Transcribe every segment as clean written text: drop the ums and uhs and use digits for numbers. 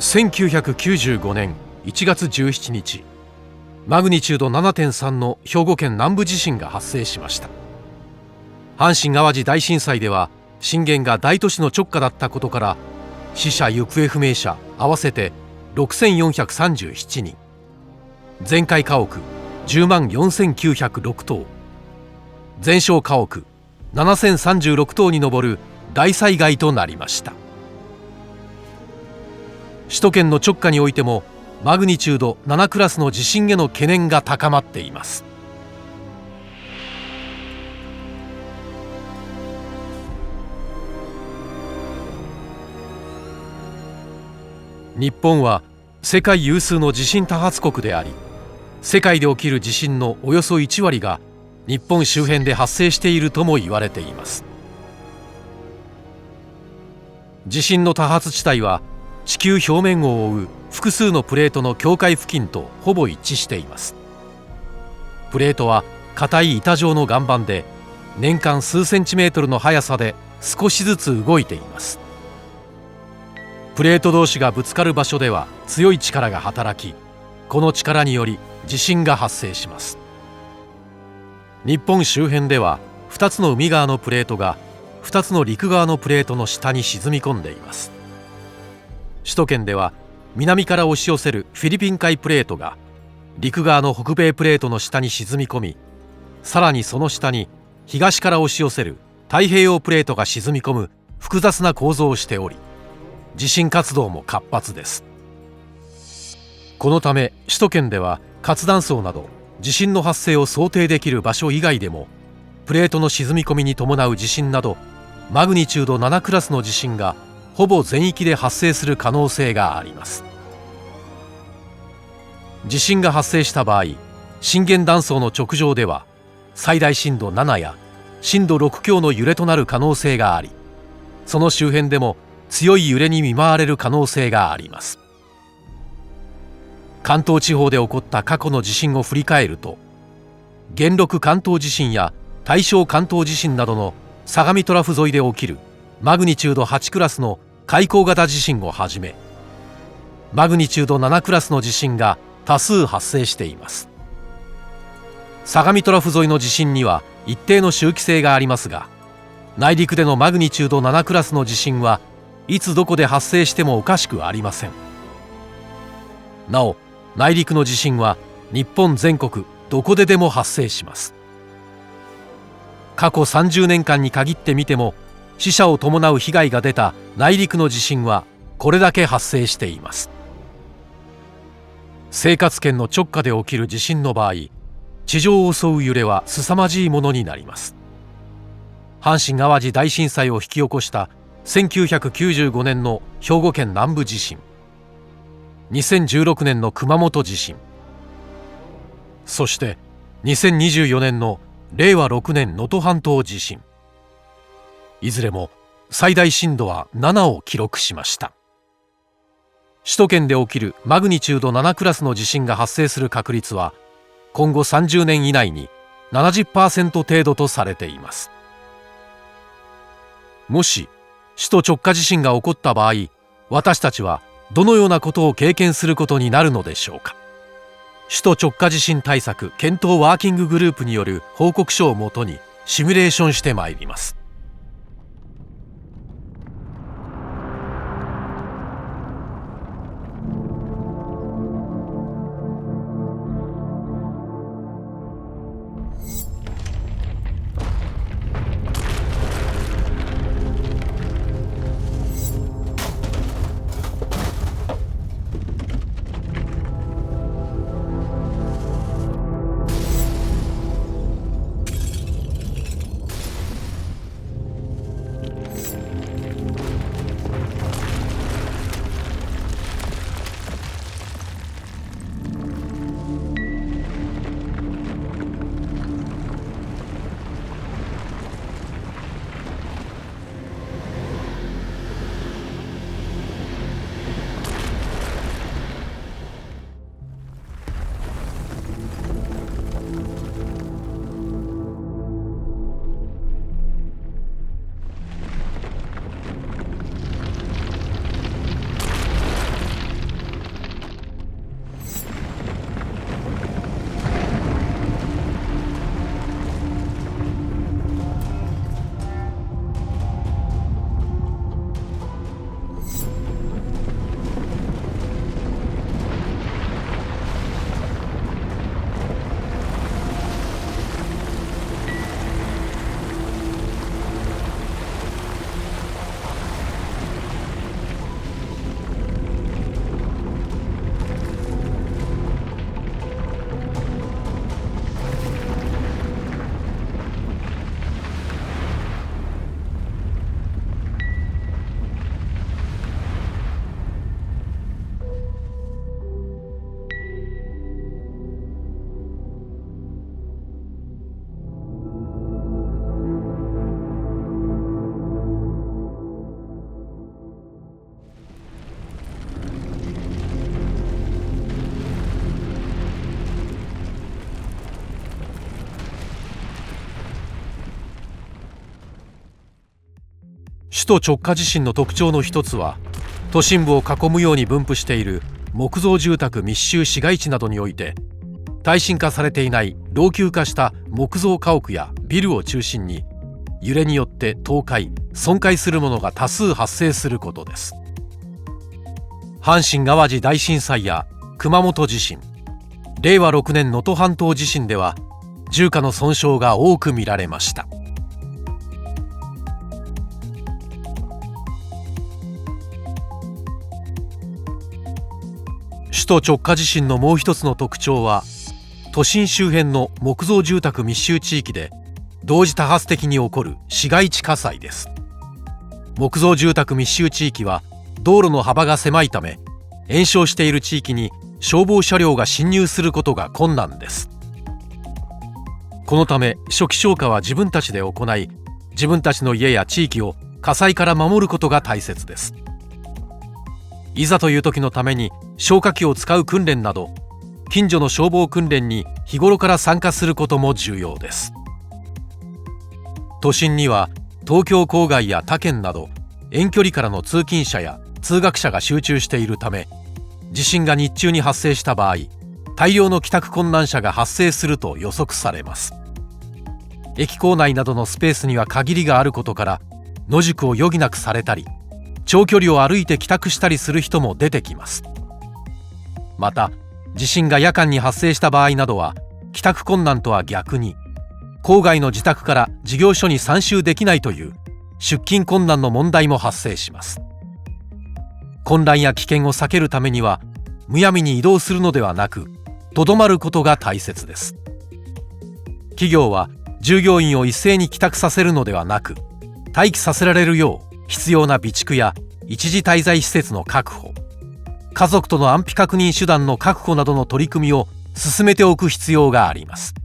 1995年1月17日、マグニチュード 7.3 の兵庫県南部地震が発生しました。阪神・淡路大震災では震源が大都市の直下だったことから、死者・行方不明者合わせて6437人、全壊家屋10万4906棟、全焼家屋7036棟に上る大災害となりました。首都圏の直下においてもマグニチュード7クラスの地震への懸念が高まっています。日本は世界有数の地震多発国であり、世界で起きる地震のおよそ1割が日本周辺で発生しているとも言われています。地震の多発地帯は地球表面を覆う複数のプレートの境界付近とほぼ一致しています。プレートは硬い板状の岩盤で、年間数センチメートルの速さで少しずつ動いています。プレート同士がぶつかる場所では強い力が働き、この力により地震が発生します。日本周辺では2つの海側のプレートが2つの陸側のプレートの下に沈み込んでいます。首都圏では南から押し寄せるフィリピン海プレートが陸側の北米プレートの下に沈み込み、さらにその下に東から押し寄せる太平洋プレートが沈み込む複雑な構造をしており、地震活動も活発です。このため首都圏では活断層など地震の発生を想定できる場所以外でも、プレートの沈み込みに伴う地震などマグニチュード7クラスの地震がほぼ全域で発生する可能性があります。地震が発生した場合、震源断層の直上では最大震度7や震度6強の揺れとなる可能性があり、その周辺でも強い揺れに見舞われる可能性があります。関東地方で起こった過去の地震を振り返ると、元禄関東地震や大正関東地震などの相模トラフ沿いで起きるマグニチュード8クラスの海溝型地震をはじめ、マグニチュード7クラスの地震が多数発生しています。相模トラフ沿いの地震には一定の周期性がありますが、内陸でのマグニチュード7クラスの地震はいつどこで発生してもおかしくありません。なお、内陸の地震は日本全国どこででも発生します。過去30年間に限ってみても、死者を伴う被害が出た内陸の地震はこれだけ発生しています。生活圏の直下で起きる地震の場合、地上を襲う揺れは凄まじいものになります。阪神・淡路大震災を引き起こした1995年の兵庫県南部地震、2016年の熊本地震、そして2024年の令和6年能登半島地震、いずれも最大震度は7を記録しました。首都圏で起きるマグニチュード7クラスの地震が発生する確率は今後30年以内に 70% 程度とされています。もし首都直下地震が起こった場合、私たちはどのようなことを経験することになるのでしょうか。首都直下地震対策検討ワーキンググループによる報告書をもとにシミュレーションしてまいります。首都直下地震の特徴の一つは、都心部を囲むように分布している木造住宅密集市街地などにおいて、耐震化されていない老朽化した木造家屋やビルを中心に、揺れによって倒壊・損壊するものが多数発生することです。阪神・淡路大震災や熊本地震、令和6年能登半島地震では住家の損傷が多く見られました。首都直下地震のもう一つの特徴は、都心周辺の木造住宅密集地域で同時多発的に起こる市街地火災です。木造住宅密集地域は道路の幅が狭いため、延焼している地域に消防車両が進入することが困難です。このため初期消火は自分たちで行い、自分たちの家や地域を火災から守ることが大切です。いざという時のために消火器を使う訓練など、近所の消防訓練に日頃から参加することも重要です。都心には東京郊外や他県など遠距離からの通勤者や通学者が集中しているため、地震が日中に発生した場合、大量の帰宅困難者が発生すると予測されます。駅構内などのスペースには限りがあることから、野宿を余儀なくされたり、長距離を歩いて帰宅したりする人も出てきます。また、地震が夜間に発生した場合などは、帰宅困難とは逆に郊外の自宅から事業所に参集できないという出勤困難の問題も発生します。混乱や危険を避けるためには、むやみに移動するのではなく、とどまることが大切です。企業は従業員を一斉に帰宅させるのではなく、待機させられるよう必要な備蓄や一時滞在施設の確保、家族との安否確認手段の確保などの取り組みを進めておく必要があります。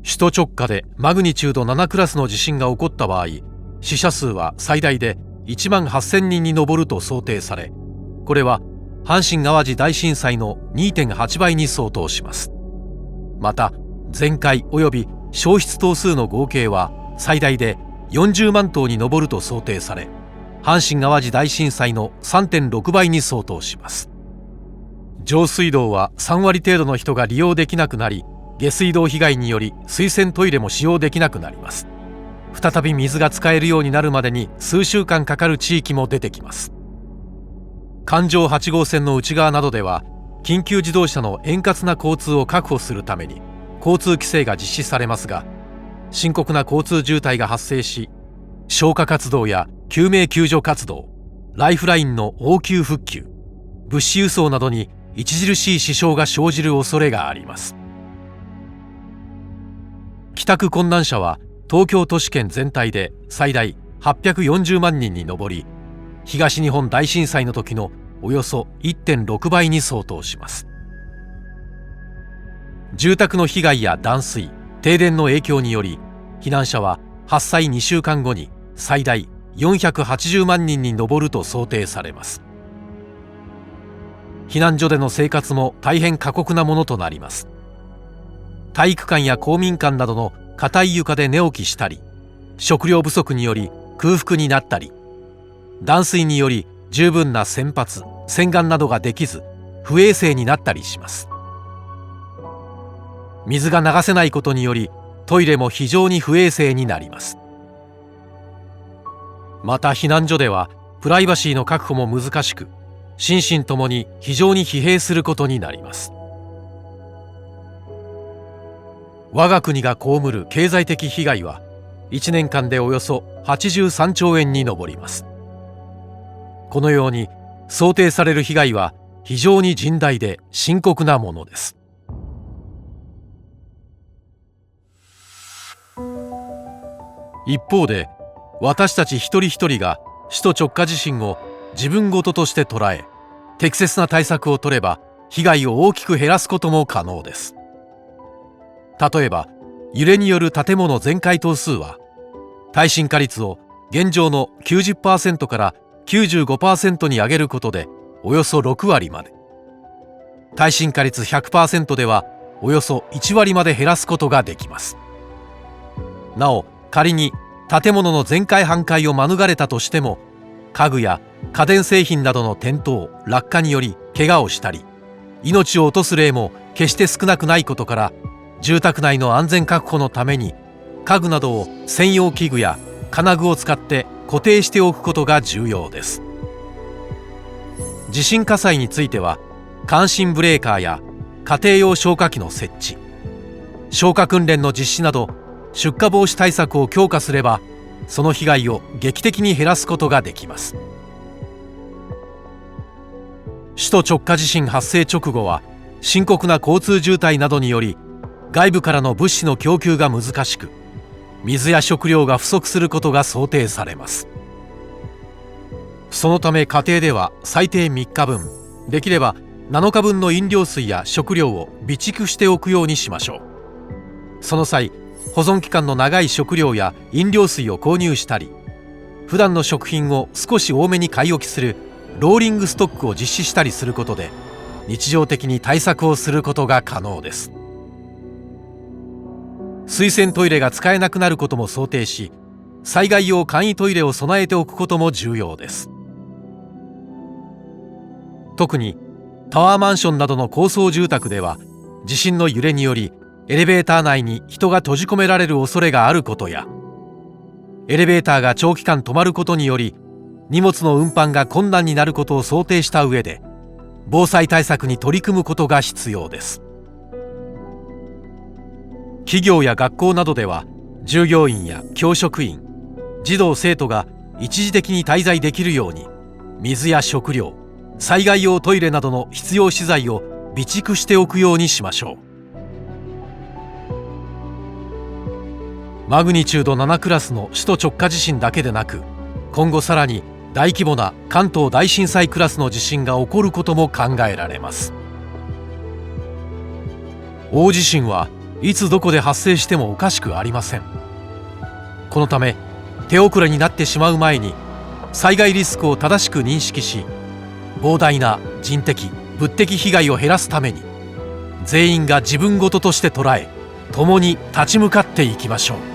首都直下でマグニチュード7クラスの地震が起こった場合、死者数は最大で1万8000人に上ると想定され、これは阪神・淡路大震災の 2.8 倍に相当します。また、全壊及び焼失棟数の合計は最大で40万棟に上ると想定され、阪神・淡路大震災の 3.6 倍に相当します。上水道は3割程度の人が利用できなくなり、下水道被害により水洗トイレも使用できなくなります。再び水が使えるようになるまでに数週間かかる地域も出てきます。環状8号線の内側などでは、緊急自動車の円滑な交通を確保するために交通規制が実施されますが、深刻な交通渋滞が発生し、消火活動や救命救助活動、ライフラインの応急復旧、物資輸送などに著しい支障が生じる恐れがあります。帰宅困難者は東京都市圏全体で最大840万人に上り、東日本大震災の時のおよそ 1.6 倍に相当します。住宅の被害や断水、停電の影響により、避難者は発災2週間後に最大480万人に上ると想定されます。避難所での生活も大変過酷なものとなります。体育館や公民館などの硬い床で寝起きしたり、食料不足により空腹になったり、断水により十分な洗髪・洗顔などができず不衛生になったりします。水が流せないことによりトイレも非常に不衛生になります。また避難所ではプライバシーの確保も難しく、心身ともに非常に疲弊することになります。我が国が被る経済的被害は1年間でおよそ83兆円に上ります。このように想定される被害は非常に甚大で深刻なものです。一方で、私たち一人一人が首都直下地震を自分事として捉え、適切な対策を取れば被害を大きく減らすことも可能です。例えば、揺れによる建物全壊棟数は耐震化率を現状の 90% から 95% に上げることでおよそ6割まで、耐震化率 100% ではおよそ1割まで減らすことができます。なお、仮に建物の全壊半壊を免れたとしても、家具や家電製品などの転倒・落下により怪我をしたり命を落とす例も決して少なくないことから、住宅内の安全確保のために家具などを専用器具や金具を使って固定しておくことが重要です。地震火災については、感震ブレーカーや家庭用消火器の設置、消火訓練の実施など出火防止対策を強化すれば、その被害を劇的に減らすことができます。首都直下地震発生直後は、深刻な交通渋滞などにより外部からの物資の供給が難しく、水や食料が不足することが想定されます。そのため家庭では最低3日分、できれば7日分の飲料水や食料を備蓄しておくようにしましょう。その際、保存期間の長い食料や飲料水を購入したり、普段の食品を少し多めに買い置きするローリングストックを実施したりすることで、日常的に対策をすることが可能です。水洗トイレが使えなくなることも想定し、災害用簡易トイレを備えておくことも重要です。特にタワーマンションなどの高層住宅では、地震の揺れによりエレベーター内に人が閉じ込められる恐れがあることや、エレベーターが長期間止まることにより荷物の運搬が困難になることを想定した上で、防災対策に取り組むことが必要です。企業や学校などでは、従業員や教職員、児童生徒が一時的に滞在できるように、水や食料、災害用トイレなどの必要資材を備蓄しておくようにしましょう。マグニチュード7クラスの首都直下地震だけでなく、今後さらに大規模な関東大震災クラスの地震が起こることも考えられます。大地震はいつどこで発生してもおかしくありません。このため手遅れになってしまう前に、災害リスクを正しく認識し、膨大な人的・物的被害を減らすために、全員が自分事として捉え、共に立ち向かっていきましょう。